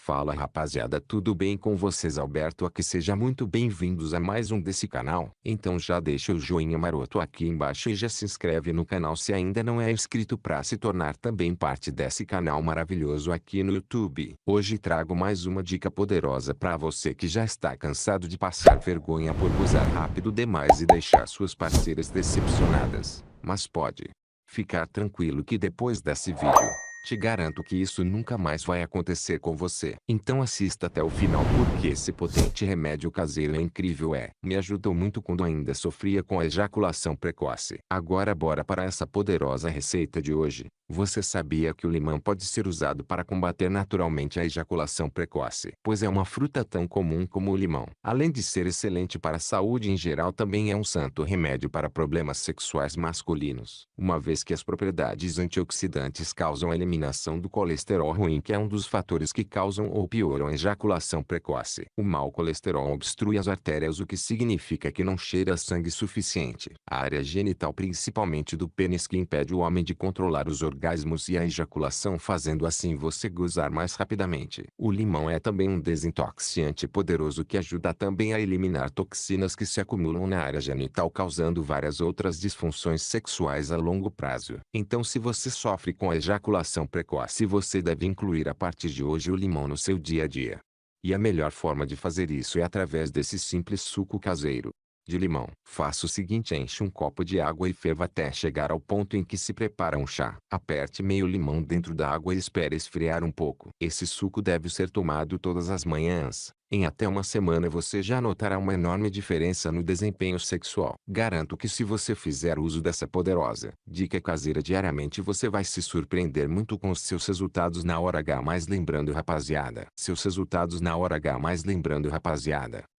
Fala rapaziada, tudo bem com vocês? Alberto aqui, seja muito bem-vindos a mais um desse canal. Então já deixa o joinha maroto aqui embaixo e já se inscreve no canal se ainda não é inscrito para se tornar também parte desse canal maravilhoso aqui no YouTube. Hoje trago mais uma dica poderosa para você que já está cansado de passar vergonha por gozar rápido demais e deixar suas parceiras decepcionadas. Mas pode ficar tranquilo que depois desse vídeo te garanto que isso nunca mais vai acontecer com você. Então assista até o final porque esse potente remédio caseiro é incrível. Me ajudou muito quando ainda sofria com a ejaculação precoce. Agora bora para essa poderosa receita de hoje. Você sabia que o limão pode ser usado para combater naturalmente a ejaculação precoce? Pois é uma fruta tão comum como o limão. Além de ser excelente para a saúde em geral, também é um santo remédio para problemas sexuais masculinos, uma vez que as propriedades antioxidantes causam a eliminação do colesterol ruim, que é um dos fatores que causam ou pioram a ejaculação precoce. O mau colesterol obstrui as artérias, o que significa que não cheira sangue suficiente. A área genital, principalmente do pênis, que impede o homem de controlar os orgasmos e a ejaculação, fazendo assim você gozar mais rapidamente. O limão é também um desintoxicante poderoso que ajuda também a eliminar toxinas que se acumulam na área genital, causando várias outras disfunções sexuais a longo prazo. Então, se você sofre com a ejaculação precoce, você deve incluir a partir de hoje o limão no seu dia a dia. E a melhor forma de fazer isso é através desse simples suco caseiro de limão. Faça o seguinte: enche um copo de água e ferva até chegar ao ponto em que se prepara um chá. Aperte meio limão dentro da água e espere esfriar um pouco. Esse suco deve ser tomado todas as manhãs. Em até uma semana você já notará uma enorme diferença no desempenho sexual. Garanto que se você fizer uso dessa poderosa dica caseira diariamente, você vai se surpreender muito com os seus resultados na hora H. Mas lembrando, rapaziada,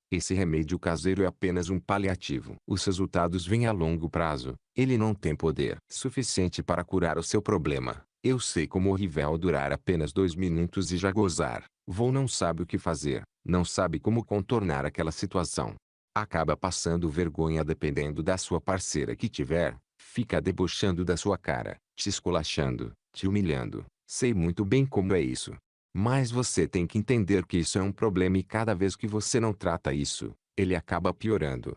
esse remédio caseiro é apenas um paliativo. Os resultados vêm a longo prazo. Ele não tem poder suficiente para curar o seu problema. Eu sei como horrível é durar apenas 2 minutos e já gozar. Não sabe o que fazer, não sabe como contornar aquela situação. Acaba passando vergonha dependendo da sua parceira que tiver. Fica debochando da sua cara, te esculachando, te humilhando. Sei muito bem como é isso. Mas você tem que entender que isso é um problema e cada vez que você não trata isso, ele acaba piorando.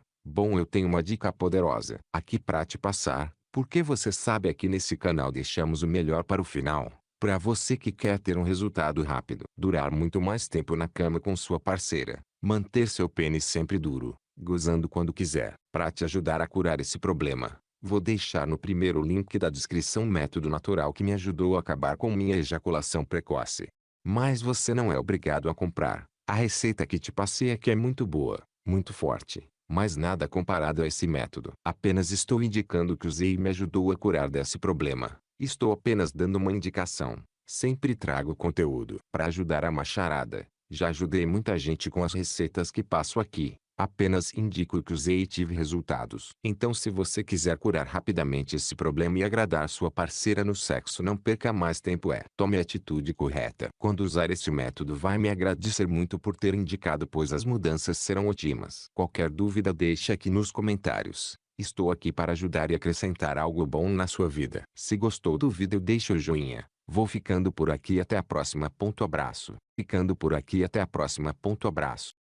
Eu tenho uma dica poderosa aqui para te passar, porque você sabe, aqui nesse canal deixamos o melhor para o final. Para você que quer ter um resultado rápido, durar muito mais tempo na cama com sua parceira, manter seu pênis sempre duro, gozando quando quiser. Para te ajudar a curar esse problema, vou deixar no primeiro link da descrição um método natural que me ajudou a acabar com minha ejaculação precoce. Mas você não é obrigado a comprar. A receita que te passei aqui é muito boa, muito forte, mas nada comparado a esse método. Apenas estou indicando que usei e me ajudou a curar desse problema. Estou apenas dando uma indicação. Sempre trago conteúdo para ajudar a macharada. Já ajudei muita gente com as receitas que passo aqui. Apenas indico que usei e tive resultados. Então, se você quiser curar rapidamente esse problema e agradar sua parceira no sexo, não perca mais tempo. Tome a atitude correta. Quando usar este método, vai me agradecer muito por ter indicado, pois as mudanças serão ótimas. Qualquer dúvida deixe aqui nos comentários. Estou aqui para ajudar e acrescentar algo bom na sua vida. Se gostou do vídeo, deixe o joinha. Vou ficando por aqui, até a próxima. Abraço. Ficando por aqui, até a próxima. Abraço.